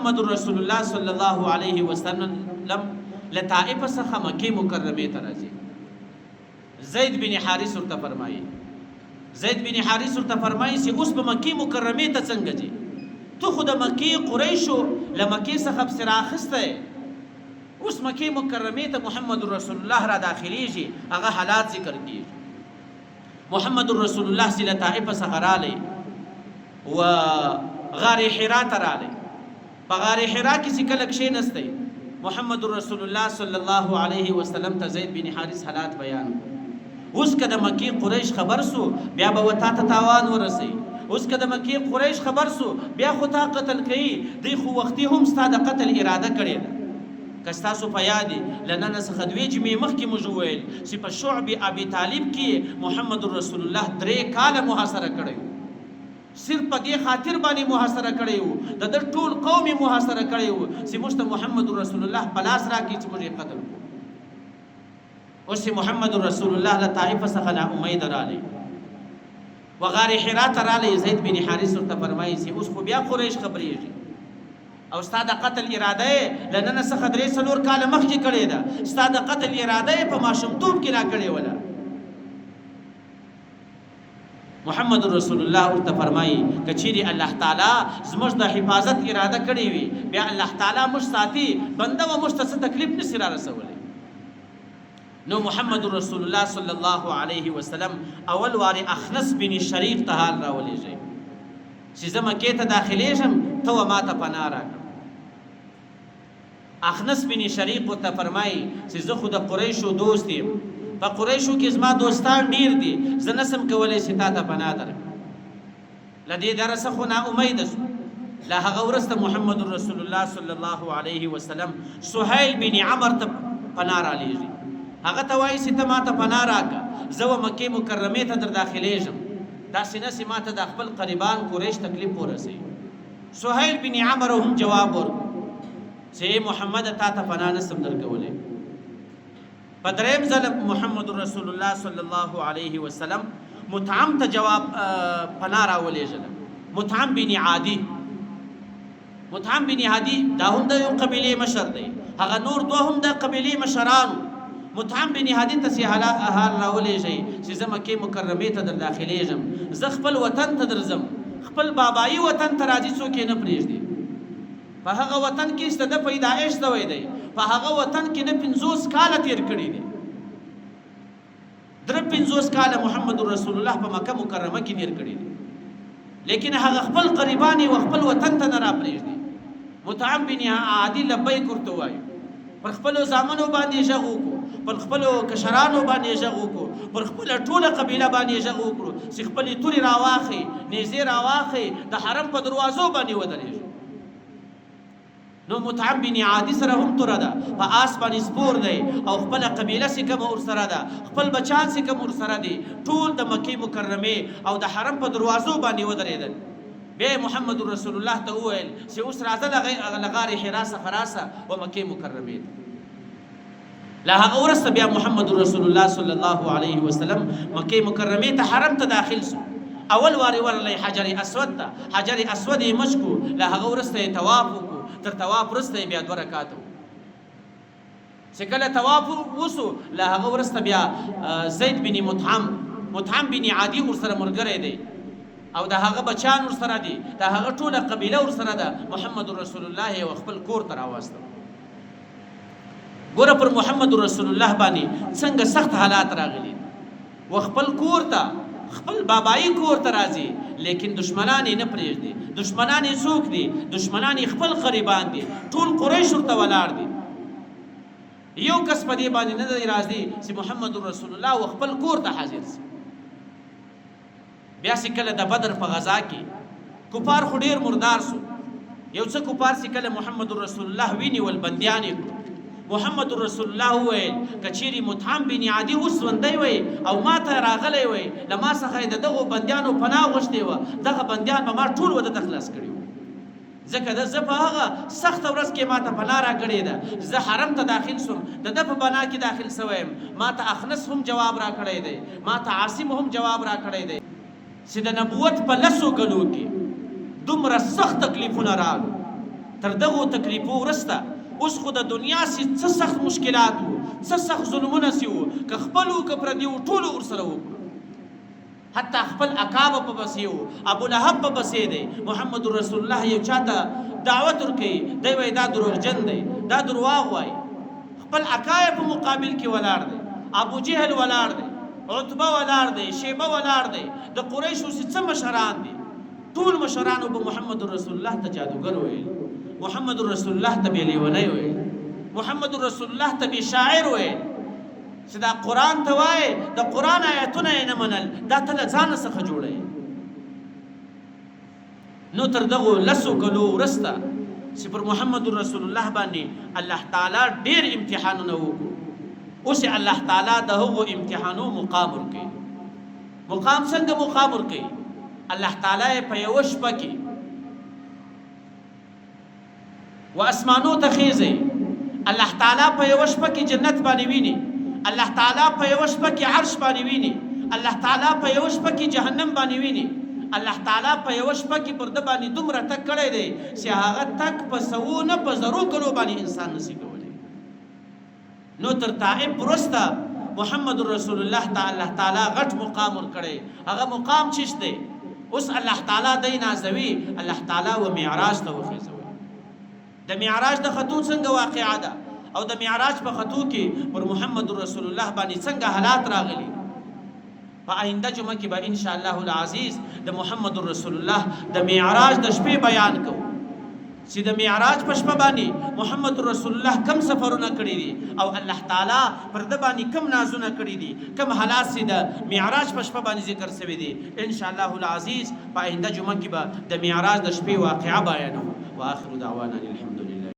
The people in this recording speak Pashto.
محمد رسول الله صلی الله علیه وسلم لطائف څخه مکه مکرمه ته راځي. زید بن حارث ورته فرمایي چې اوس په مکه مکرمه ته څنګه ځي؟ تو خو د مکه قریشو لمکه څخه بسر اخسته، اوس مکه مکرمه ته محمد رسول الله را داخليږي، هغه حالات ذکر کیږي. محمد رسول الله صلی طائف څخه رالی و غار حرا ته رالی. په غار حرا کې چې کله کښېنستی محمد رسول الله صلی الله علیه وسلم ته زید بن حارث حالات بیان. اوس که د مکې قریش خبر سو بیا به وتا ته تاوان ورسي، اوس که د مکې قریش خبر سو بیا خو تا قتل کوي، دی خو وختي هم ستا د قتل اراده کړې ده. که ستاسو په یاد لننه څخه دوې جمعې مخکې موږ وویل چې په شعب ابي طالب کې محمد رسول الله 3 کاله محاصره کړی، صرف په دې خاطر باندې محاصره کړی و، د ټول قوم محاصره کړی و چې موږ ته محمد رسول الله په لاس راکړي چې موږ یې قتل کړو. اوس محمد رسول الله له طائف څخه نا امید رالی و غار حرا ته رالی. زید بن حارث ورته فرمایي چې اوس خو بیا قریش خبرېږي او ستا د قتل اراده یې له نن څخه 3-4 کاله مخکې کړې ده، ستا د قتل اراده یې په ماشومتوب کې را کړې وله. محمد رسول الله ورته فرمایي که چیرې الله تعالی زموږ د حفاظت اراده کړې وي بیا الله تعالی موږ ساتي، بنده و موږ ته څه تکلیف نشي را رسولی. نو محمد رسول الله صلی الله علیه وسلم اول واری اخنس بن شریق ته حال راولېږي چې زه مکې ته داخلېږم ته و ما ته پناه راکړه. اخنس بن شریق ورته فرمایي چې زه خو د قریشو دوست یم، په قریشو کې زما دوستان ډیر دي، زه نسم کولی چې تا ته پناه درکړم. له دې درسه خو نا امیده شو. له هغه وروسته محمد رسول الله صلی الله علیه وسلم سهیل بن عمر ته پناه رالیږي. هغه ته وایي چې ته ما ته پناه راکړه، زه و مکې مکرمې ته در داخلېږم، داسې نه چې ما ته د خپل قریبان قریش تکلیف ورسوي. سهیل بن عمر هم جواب ورکړ چې محمد تا ته پناه نسم درکولی. په دریم ځل محمد رسول الله صلی الله علیه وسلم مطعم ته جواب پناه راولېږله. مطعم بن عادي دا هم د یو قبیلې مشر دی، هغه نور دوه هم د قبیلې مشرانو. مطعم بن عادي ته حال راولېږي چې زه مکې مکرمې ته در داخلېږم، زه خپل وطن ته درځم، خپل بابایي وطن ته راځي، څوک یې نه پرېږدي. په هغه وطن کې چې د پیدایش شوی دی، په هغه وطن کې نه 50 کاله تیر کړي دي. 53 کاله محمد رسول الله په مکه مکرمه کې تیر کړي دي، لیکن هغه خپل قریبان او خپل وطن ته نه را پرېږدي. مطعم بن عادي لبیک ورته وایي، پر خپلو زامنو باندې غږ وکړو، پر خپلو کشرانو باندې غږ وکړو، پر خپله ټوله قبیله باندې غږ وکړو چې خپلې تورې راواخئ، نیزې راواخئ، د حرم په دروازو باندې ودرېږو. نو مطعم بن عادي سره هم توره ده، په آس باندې سپور دی او خپله قبیله چې کومه ورسره ده، خپل بچان چې کوم ورسره دي، ټول د مکې مکرمې او د حرم په دروازو باندې ودرېدل. بیا محمد رسول الله ته وویل چې اوس راځه له غار حرا څخه راسه و مکې مکرمې ته. له هغه وروسته بیا محمد رسول الله صلی الله علیه وسلم مکې مکرمې ته حرم ته داخل شو. اول وارې ورلی حجر اسود ته، حجر اسود یې مچ کړو، له هغه وروسته یې طواف وکړو، تر طواف وروسته یې بیا 2 رکعاته وکړو. چې کله طواف وسو له هغه وروسته بیا زید بن مطعم بن عادي ورسره ملګری دی او د هغه بچان ورسره دي، د هغه ټوله قبیله ورسره ده. محمد رسول الله یې خپل کور ته راوسته. ګوره پر محمد رسول الله باندې څنګه سخت حالات راغلي، و خپل کور ته، خپل بابایي کور ته راځي، لیکن دشمنان یې نه پرېږدي. دشمنان یې څوک دي؟ دشمنان یې خپل قریبان دي، ټول قریش ورته ولاړ دي. یو کس په دې باندې نه دی راځي چې محمد رسول الله و خپل کور ته حاضر شي. بیا چې کله د بدر په غزا کې کفار خو ډېر مردار سو، یو څه کفار چې کله محمد رسول الله وینیول بندیان یې کړو. محمد رسول الله وویل که چیرې مطعم بن عادي اوس ژوندی وی او ما ته راغلی وی، له ما څخه یې د دغو بندیانو پناه غوښتې وه، دغه بندیان به ما ټول ودته خلاص کړي وو، ځکه زه په هغه سخته ورځ کې ما ته پناه راکړې ده. زه حرم ته داخل شوم، د ده په بنا کې داخل شوی یم. ما ته اخنس هم جواب راکړی دی، ما ته عاصم هم جواب راکړی دی چې د نبوت په 10 کلو کې دومره سخت تکلیفونه راغلو، تر دغو تکلیفو ورسته اوس خو د دنیا سي څه سخت مشکلات وو څه سخت ظلمونه سي وو که خپل وو که پردي وو ټولو ورسره وکړو حتی خپل اکابه په بسې وو ابو لهب په بسې دی محمد رسول الله یو چاته دعوت ورکوي دی وایي دا دروغجن دی دا درواغ وایي خپل اکای په مقابل کې ولاړ دی ابو جهل ولاړ دی عتبه ولاړ دی شیبه ولاړ دی د قریشو څه مشران دي ټول مشرانو به محمد رسول الله ته جادوګر ویل محمد رسول الله ته به لیونی ویل محمد رسول الله ته به شاعر ویل چې دا قرآن ته وایي د قرآن آیتونه یې نه منل دا ته له ځانه څخه جوړوي نو تر دغو لسو کلو وروسته چې پر محمد رسول الله باندې الله تعالی ډېر امتحانونه وکړو اوس الله تعالی د هغو امتحانو مقام ورکوي مقام څنګه مقام ورکوي الله تعالی په یوه شپه کې و اسمانو ته خیزي الله تعالی په یوه شپه کې جنت باندې ویني الله تعالی په یوه شپه کې عرش باندې ویني الله تعالی په یوه شپه کې جهنم باندې ویني الله تعالی په یوه شپه کې پر د باندې دومره تک کړی دی چې هغه تک په سوو نه په زرو کلو باندې انسان نشي کولی نو تر طائف وروسته محمد رسول الله تعالی غټ مقام ورکړی هغه مقام چیش دی اوس الله تعالی دی نازوي الله تعالی و معراج ته وخیزوي د معراج د خطو څنګه واقعا ده او د معراج په خطو کې پر محمد رسول الله باندې څنګه حالات راغلي په آینده جمعه کې به ان شاء الله العزیز د محمد رسول الله د معراج د شپې بیان کوو چې د معراج په شپه باندې محمد رسول الله کم سفرونه کړی دي او الله تعالی پر د باندې کم نازونه کړی دي کم حالات چې د معراج په شپه باندې ذکر شوی دي ان شاء الله العزیز په آینده جمعه کې به د معراج د شپې واقعا بیانوو واخر دعوانا الحمد لله